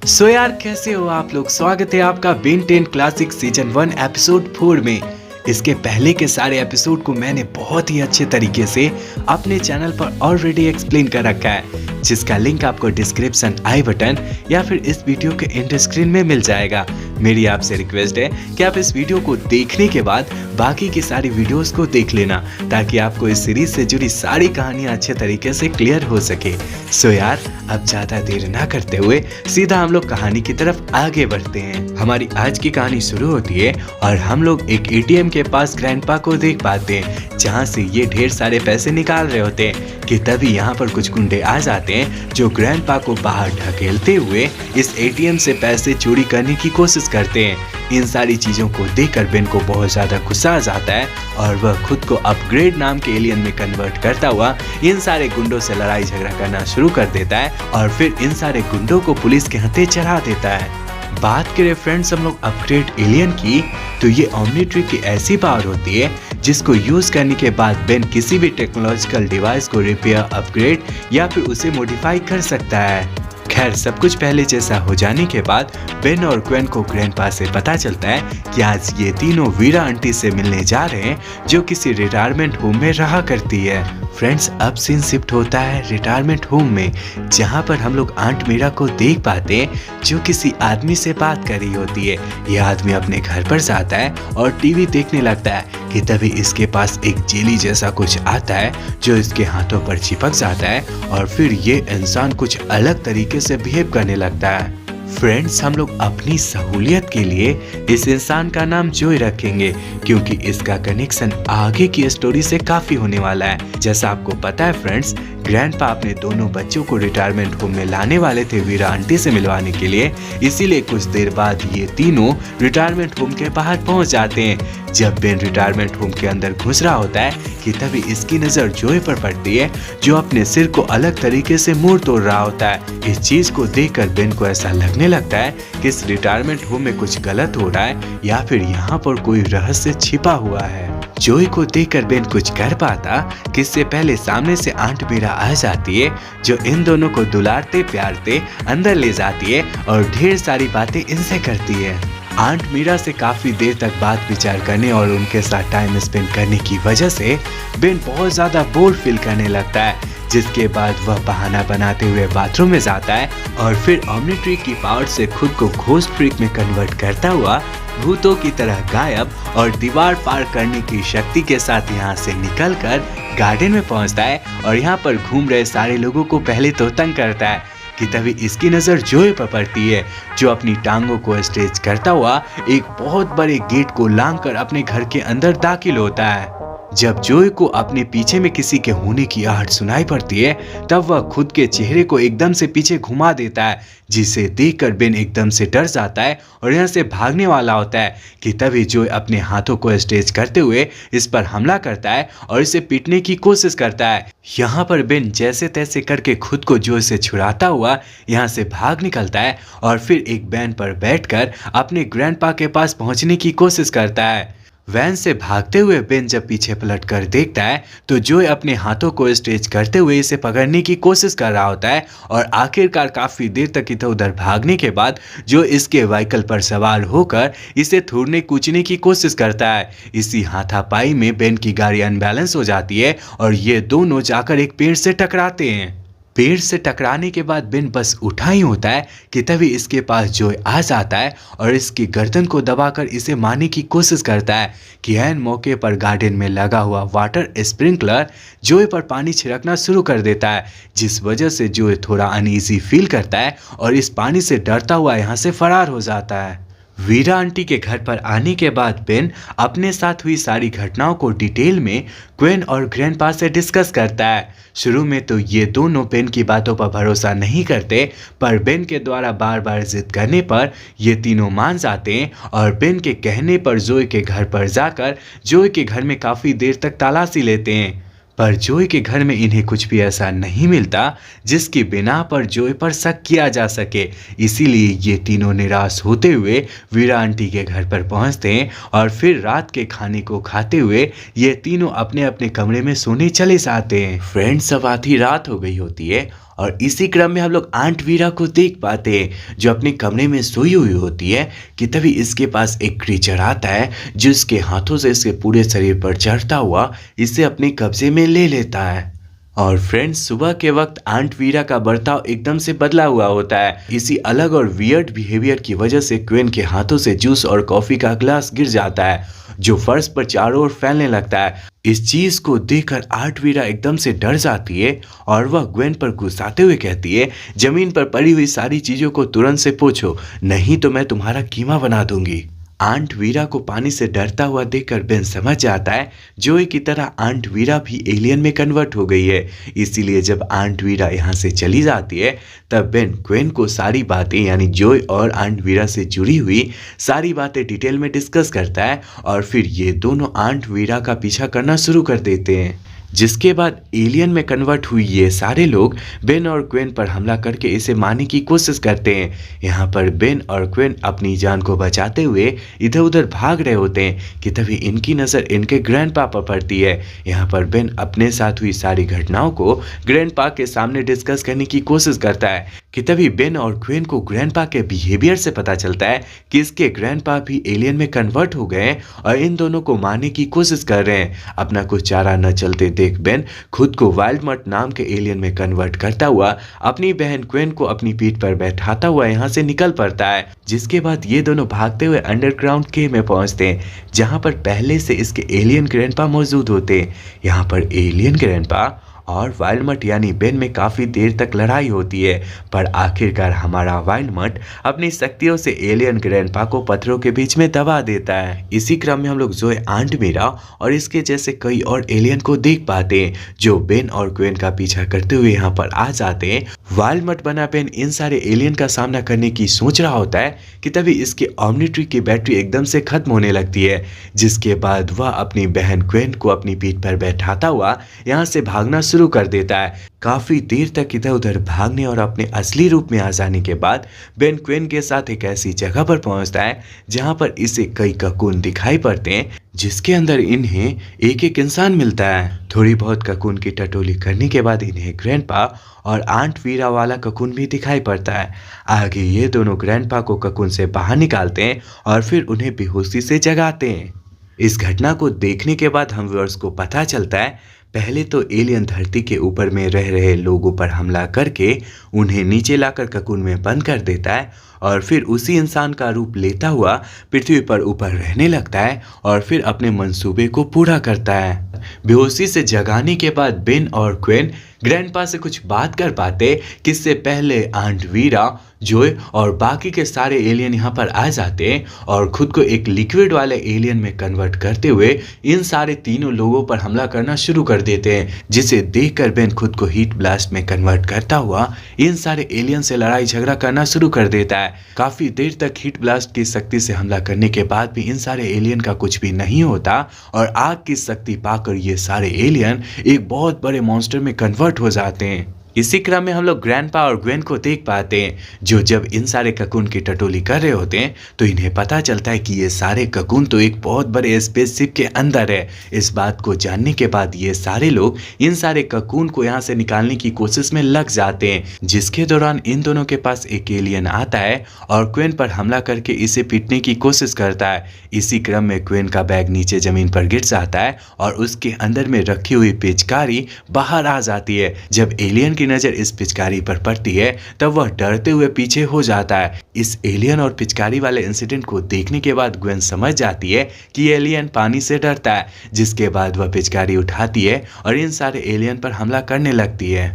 सो यार कैसे हो आप लोग। स्वागत है आपका बेन 10 क्लासिक सीजन 1 एपिसोड 4 में। इसके पहले के सारे एपिसोड को मैंने बहुत ही अच्छे तरीके से अपने चैनल पर ऑलरेडी एक्सप्लेन कर रखा है, जिसका लिंक आपको डिस्क्रिप्शन आई बटन या फिर इस वीडियो के एंड स्क्रीन में मिल जाएगा। मेरी आपसे रिक्वेस्ट है कि आप इस वीडियो को देखने के बाद बाकी की सारी वीडियोस को देख लेना, ताकि आपको इस सीरीज से जुड़ी सारी कहानियां अच्छे तरीके से क्लियर हो सके। सो यार अब ज्यादा देर ना करते हुए सीधा हम लोग कहानी की तरफ आगे बढ़ते हैं। हमारी आज की कहानी शुरू होती है और हम लोग एक एटीएम के पास ग्रैंडपा को देख पाते हैं, जहाँ से ये ढेर सारे पैसे निकाल रहे होते हैं कि तभी यहाँ पर कुछ गुंडे आ जाते हैं जो ग्रैंडपा को बाहर ढकेलते हुए इस एटीएम से पैसे चोरी करने की कोशिश करते हैं। इन सारी चीजों को देखकर बेन को बहुत ज्यादा गुस्सा आ जाता है और वह खुद को अपग्रेड नाम के एलियन में कन्वर्ट करता हुआ इन सारे गुंडों से लड़ाई झगड़ा करना शुरू कर देता है और फिर इन सारे गुंडों को पुलिस के हाथे चढ़ा देता है। बात करें फ्रेंड्स हम लोग अपग्रेड एलियन की, तो ये ओमनिट्री की ऐसी पावर होती है जिसको यूज करने के बाद बेन किसी भी टेक्नोलॉजिकल डिवाइस को रिपेयर, अपग्रेड या फिर उसे मॉडिफाई कर सकता है। खैर सब कुछ पहले जैसा हो जाने के बाद बेन और ग्वेन को ग्रैंडपा से पता चलता है कि आज ये तीनों वीरा आंटी से मिलने जा रहे हैं, जो किसी रिटायरमेंट होम में रहा करती है। फ्रेंड्स अब सीन शिफ्ट होता है रिटायरमेंट होम में, जहाँ पर हम लोग आंट मीरा को देख पाते हैं जो किसी आदमी से बात कर रही होती है। यह आदमी अपने घर पर जाता है और टीवी देखने लगता है कि तभी इसके पास एक जेली जैसा कुछ आता है जो इसके हाथों पर चिपक जाता है और फिर ये इंसान कुछ अलग तरीके से बिहेव करने लगता है। फ्रेंड्स हम लोग अपनी सहूलियत के लिए इस इंसान का नाम जोय रखेंगे, क्योंकि इसका कनेक्शन आगे की स्टोरी से काफी होने वाला है। जैसा आपको पता है फ्रेंड्स, ग्रैंडपा अपने दोनों बच्चों को रिटायरमेंट होम में लाने वाले थे वीरा आंटी से मिलवाने के लिए, इसीलिए कुछ देर बाद ये तीनों रिटायरमेंट होम के बाहर पहुंच जाते हैं। जब बेन रिटायरमेंट होम के अंदर घुस रहा होता है कि तभी इसकी नजर जोय पर पड़ती है, जो अपने सिर को अलग तरीके से मुड़ तोड़ रहा होता है। इस चीज को देखकर बेन को ऐसा लगने लगता है कि इस रिटायरमेंट होम में कुछ गलत हो रहा है या फिर यहाँ पर कोई रहस्य छिपा हुआ है। जोय को देखकर बेन कुछ कर पाता कि इससे पहले सामने से आंट मीरा आ जाती है, जो इन दोनों को दुलारते प्यारते अंदर ले जाती है और ढेर सारी बातें इनसे करती है। आंट मीरा से काफी देर तक बात विचार करने और उनके साथ टाइम स्पेंड करने की वजह से बेन बहुत ज्यादा बोर फील करने लगता है, जिसके बाद वह बहाना बनाते हुए बाथरूम में जाता है और फिर ओमनिट्री की पावर से खुद को घोस्ट फ्रीक में कन्वर्ट करता हुआ भूतों की तरह गायब और दीवार पार करने की शक्ति के साथ यहाँ से निकलकर गार्डन में पहुँचता है और यहाँ पर घूम रहे सारे लोगों को पहले तो तंग करता है कि तभी इसकी नजर जोय पर पड़ती है, जो अपनी टांगों को स्ट्रेच करता हुआ एक बहुत बड़े गेट को लांघकर अपने घर के अंदर दाखिल होता है। जब जोय को अपने पीछे में किसी के होने की आहट सुनाई पड़ती है, तब वह खुद के चेहरे को एकदम से पीछे घुमा देता है, जिसे देखकर बेन एकदम से डर जाता है और यहाँ से भागने वाला होता है कि तभी जोय अपने हाथों को स्ट्रेच करते हुए इस पर हमला करता है और इसे पीटने की कोशिश करता है। यहाँ पर बेन जैसे तैसे करके खुद को जोय से छुड़ाता हुआ यहाँ से भाग निकलता है और फिर एक वैन पर बैठकर अपने ग्रैंडपा के पास पहुँचने की कोशिश करता है। वैन से भागते हुए बेन जब पीछे पलट कर देखता है तो जोय अपने हाथों को स्ट्रेच करते हुए इसे पकड़ने की कोशिश कर रहा होता है और आखिरकार काफी देर तक इधर उधर भागने के बाद जो इसके व्हीकल पर सवार होकर इसे थूरने कूचने की कोशिश करता है। इसी हाथापाई में बेन की गाड़ी अनबैलेंस हो जाती है और ये दोनों जाकर एक पेड़ से टकराते हैं। पेड़ से टकराने के बाद बेन बस उठा ही होता है कि तभी इसके पास जोय आ जाता है और इसकी गर्दन को दबाकर इसे मारने की कोशिश करता है कि ऐन मौके पर गार्डन में लगा हुआ वाटर स्प्रिंकलर जोय पर पानी छिड़कना शुरू कर देता है, जिस वजह से जोय थोड़ा अनईजी फील करता है और इस पानी से डरता हुआ यहाँ से फरार हो जाता है। वीरा आंटी के घर पर आने के बाद बेन अपने साथ हुई सारी घटनाओं को डिटेल में ग्वेन और ग्रैंडपा से डिस्कस करता है। शुरू में तो ये दोनों बेन की बातों पर भरोसा नहीं करते, पर बेन के द्वारा बार बार जिद करने पर ये तीनों मान जाते हैं और बेन के कहने पर जोय के घर पर जाकर जोय के घर में काफ़ी देर तक तलाशी लेते हैं, पर जोय के घर में इन्हें कुछ भी ऐसा नहीं मिलता जिसकी बिना पर जोय पर शक किया जा सके। इसीलिए ये तीनों निराश होते हुए वीरा आंटी के घर पर पहुंचते हैं और फिर रात के खाने को खाते हुए ये तीनों अपने अपने कमरे में सोने चले जाते हैं। फ्रेंड्स अब आधी रात हो गई होती है और इसी क्रम में हम लोग आंट वीरा को देख पाते हैं जो अपने कमरे में सोई हुई होती है कि तभी इसके पास एक क्रीचर आता है जो इसके हाथों से इसके पूरे शरीर पर चढ़ता हुआ इसे अपने कब्जे में ले लेता है। और फ्रेंड्स, सुबह के वक्त आंट वीरा का बर्ताव एकदम से बदला हुआ होता है। इसी अलग और वियर्ड बिहेवियर की वजह से क्वीन के हाथों से जूस और कॉफी का ग्लास गिर जाता है जो फर्श पर चारों ओर फैलने लगता है। इस चीज को देखकर आंट वीरा एकदम से डर जाती है और वह ग्वेन पर गुस्साते हुए कहती है, जमीन पर पड़ी हुई सारी चीजों को तुरंत से पोंछो, नहीं तो मैं तुम्हारा कीमा बना दूंगी। आंट वीरा को पानी से डरता हुआ देखकर बेन समझ जाता है जोई की तरह आंट वीरा भी एलियन में कन्वर्ट हो गई है। इसीलिए जब आंट वीरा यहाँ से चली जाती है तब बेन क्वेन को सारी बातें यानी जोई और आंट वीरा से जुड़ी हुई सारी बातें डिटेल में डिस्कस करता है और फिर ये दोनों आंट वीरा का पीछा करना शुरू कर देते हैं। जिसके बाद एलियन में कन्वर्ट हुई ये सारे लोग बेन और क्वेन पर हमला करके इसे मारने की कोशिश करते हैं। यहाँ पर बेन और क्वेन अपनी जान को बचाते हुए इधर उधर भाग रहे होते हैं कि तभी इनकी नज़र इनके ग्रैंडपा पर पड़ती है। यहाँ पर बेन अपने साथ हुई सारी घटनाओं को ग्रैंडपा के सामने डिस्कस करने की कोशिश करता है कि तभी बेन और क्वेन को ग्रैंडपा के बिहेवियर से पता चलता है कि इसके ग्रैंडपा भी एलियन में कन्वर्ट हो गए और इन दोनों को मारने की कोशिश कर रहे हैं। अपना कुछ चारा न चलते देख बेन खुद को वाइल्ड मट नाम के एलियन में कन्वर्ट करता हुआ अपनी बहन क्वेन को अपनी पीठ पर बैठाता हुआ यहाँ से निकल पड़ता है। जिसके बाद ये दोनों भागते हुए अंडरग्राउंड केव में पहुंचते हैं जहां पर पहले से इसके एलियन ग्रैंडपा मौजूद होते हैं। यहाँ पर एलियन ग्रैंडपा और वाइल्ड मट यानी बेन में काफी देर तक लड़ाई होती है, पर आखिरकार हमारा वाइल्ड मट अपनी शक्तियों से एलियन ग्रैंडपा को पत्थरों के बीच में दबा देता है। इसी क्रम में हम लोग जोए आंट वीरा और इसके जैसे कई और एलियन को देख पाते हैं जो बेन और क्वेन का पीछा करते हुए यहाँ पर आ जाते हैं। वाइल्ड मट बना बेन इन सारे एलियन का सामना करने की सोच रहा होता है कि तभी इसके ऑमनिट्री की बैटरी एकदम से खत्म होने लगती है। जिसके बाद वह अपनी बहन क्वेन को अपनी पीठ पर बैठाता हुआ यहाँ से भागना शुरू कर देता है। काफी देर तक इधर उधर भागने और अपने असली रूप में आ जाने के बाद बेन क्वेन के साथ एक ऐसी जगह पर पहुंचता है जहां पर इसे कई ककून दिखाई पड़ते हैं जिसके अंदर इन्हें एक एक इंसान मिलता है। थोड़ी बहुत ककून की टटोली करने के बाद इन्हें ग्रैंडपा और आंट वीरा वाला ककून भी दिखाई पड़ता है। आगे ये दोनों ग्रैंडपा को ककून से बाहर निकालते हैं और फिर उन्हें बेहोशी से जगाते हैं। इस घटना को देखने के बाद हम व्यूअर्स को पता चलता है पहले तो एलियन धरती के ऊपर में रह रहे लोगों पर हमला करके उन्हें नीचे लाकर ककून में बंद कर देता है और फिर उसी इंसान का रूप लेता हुआ पृथ्वी पर ऊपर रहने लगता है और फिर अपने मंसूबे को पूरा करता है। बेहोशी से जगाने के बाद बेन और क्वेन ग्रैंडपा से कुछ बात कर पाते कि इससे पहले आंट वीरा, जोय और बाकी के सारे एलियन यहाँ पर आ जाते हैं और खुद को एक लिक्विड वाले एलियन में कन्वर्ट करते हुए इन सारे तीनों लोगों पर हमला करना शुरू कर देते हैं। जिसे देखकर बेन खुद को हीट ब्लास्ट में कन्वर्ट करता हुआ इन सारे एलियन से लड़ाई झगड़ा करना शुरू कर देता है। काफी देर तक हीट ब्लास्ट की शक्ति से हमला करने के बाद भी इन सारे एलियन का कुछ भी नहीं होता और आग की शक्ति पाकर ये सारे एलियन एक बहुत बड़े मॉन्स्टर में कन्वर्ट हो जाते हैं। इसी क्रम में हम लोग ग्रैंडपा और ग्वेन को देख पाते हैं जो जब इन सारे ककून की टटोली कर रहे होते हैं तो इन्हें पता चलता है कि ये सारे ककून तो एक बहुत बड़े स्पेसशिप के अंदर है। इस बात को जानने के बाद ये सारे लोग इन सारे ककून को यहाँ से निकालने की कोशिश में लग जाते हैं। जिसके दौरान इन दोनों के पास एक एलियन आता है और क्वेन पर हमला करके इसे पीटने की कोशिश करता है। इसी क्रम में क्वेन का बैग नीचे जमीन पर गिर जाता है और उसके अंदर में रखी हुई पिचकारी बाहर आ जाती है। जब एलियन नजर इस पिचकारी पर पड़ती है तब वह डरते हुए पीछे हो जाता है। इस एलियन और पिचकारी वाले इंसिडेंट को देखने के बाद ग्वेन समझ जाती है कि एलियन पानी से डरता है। जिसके बाद वह पिचकारी उठाती है और इन सारे एलियन पर हमला करने लगती है।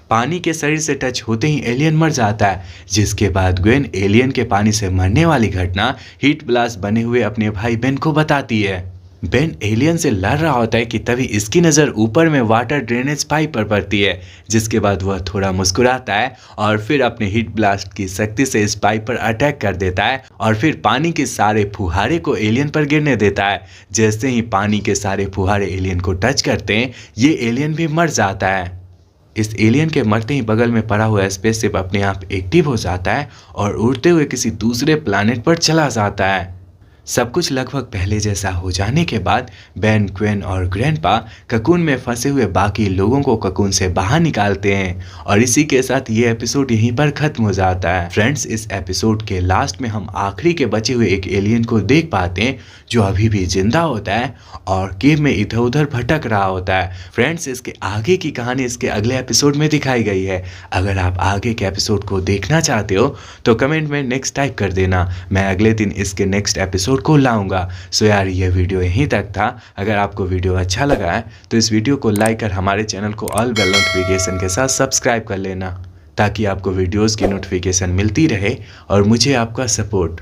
पानी के शरीर से टच होते ही एलियन मर जाता है। जिसके बाद ग्वेन एलियन के पानी से मरने वाली घटना हीट ब्लास्ट बने हुए अपने भाई बेन को बताती है। बेन एलियन से लड़ रहा होता है कि तभी इसकी नज़र ऊपर में वाटर ड्रेनेज पाइप पर पड़ती है। जिसके बाद वह थोड़ा मुस्कुराता है और फिर अपने हीट ब्लास्ट की शक्ति से इस पाइप पर अटैक कर देता है और फिर पानी के सारे फुहारे को एलियन पर गिरने देता है। जैसे ही पानी के सारे फुहारे एलियन को टच करते हैं ये एलियन भी मर जाता है। इस एलियन के मरते ही बगल में पड़ा हुआ स्पेसशिप अपने आप एक्टिव हो जाता है और उड़ते हुए किसी दूसरे प्लैनेट पर चला जाता है। सब कुछ लगभग पहले जैसा हो जाने के बाद बेन, क्वेन और ग्रैंडपा ककून में फंसे हुए बाकी लोगों को ककून से बाहर निकालते हैं और इसी के साथ ये एपिसोड यहीं पर खत्म हो जाता है। फ्रेंड्स, इस एपिसोड के लास्ट में हम आखिरी के बचे हुए एक एलियन को देख पाते हैं जो अभी भी जिंदा होता है और केव में इधर उधर भटक रहा होता है। फ्रेंड्स, इसके आगे की कहानी इसके अगले एपिसोड में दिखाई गई है। अगर आप आगे के एपिसोड को देखना चाहते हो तो कमेंट में नेक्स्ट टाइप कर देना, मैं अगले दिन इसके नेक्स्ट एपिसोड को लाऊंगा। सो यार, ये वीडियो यहीं तक था। अगर आपको वीडियो अच्छा लगा है तो इस वीडियो को लाइक कर हमारे चैनल को ऑल बेल नोटिफिकेशन के साथ सब्सक्राइब कर लेना ताकि आपको वीडियोस की नोटिफिकेशन मिलती रहे और मुझे आपका सपोर्ट